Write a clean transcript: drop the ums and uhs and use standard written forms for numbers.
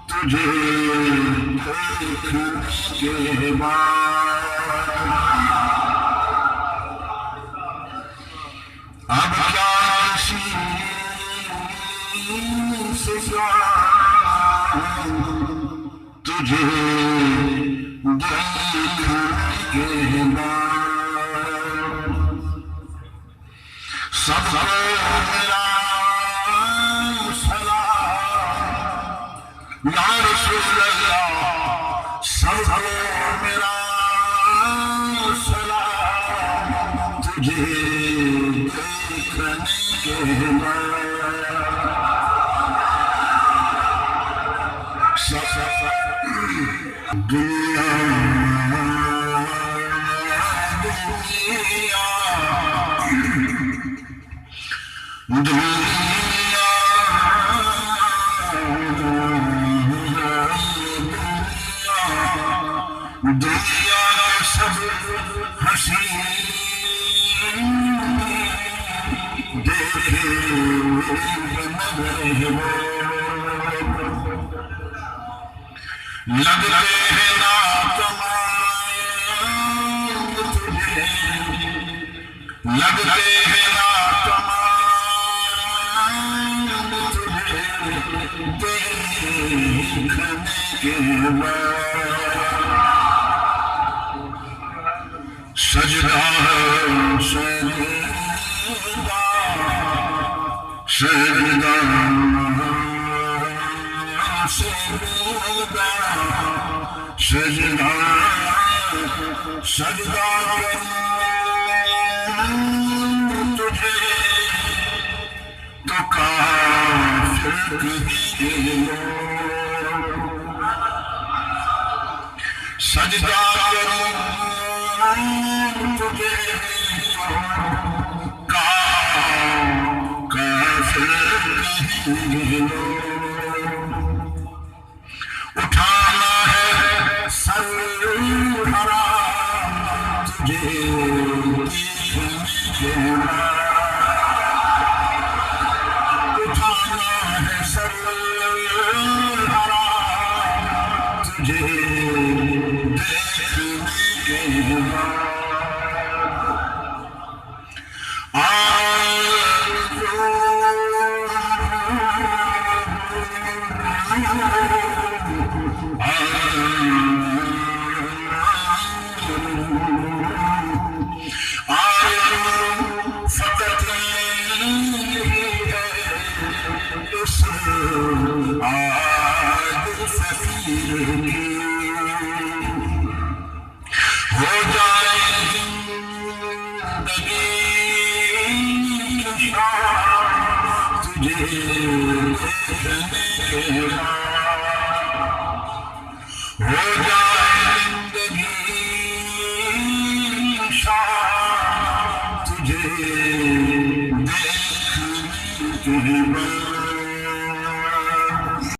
تجھے دیکھنے کے بعد اب کیا سے تجھے دیکھنے کے بعد سب میرا سلام یا رسول اللہ سب میرا سلام تجھے دیکھنے کے بعد دنیا دنیا سب حسین دیکھے لگتے ہیں ناتمام تجھے لگتے ہیں ناتمام تجھے دیکھنے کے بعد سجدہ سجدہ سجدہ سجدہ سجدہ تجھے تو کافر کہیں سجدہ تجھے کافر کہیں اٹھانا ہے سر حرام تجھے دیکھنے کے بعد اٹھانا ہے سر حرام تجھے دیکھنے کے بعد ہو جائے زندگی تجھے دیکھنے کے بعد ہو جائے زندگی تجھے دیکھنے کے بعد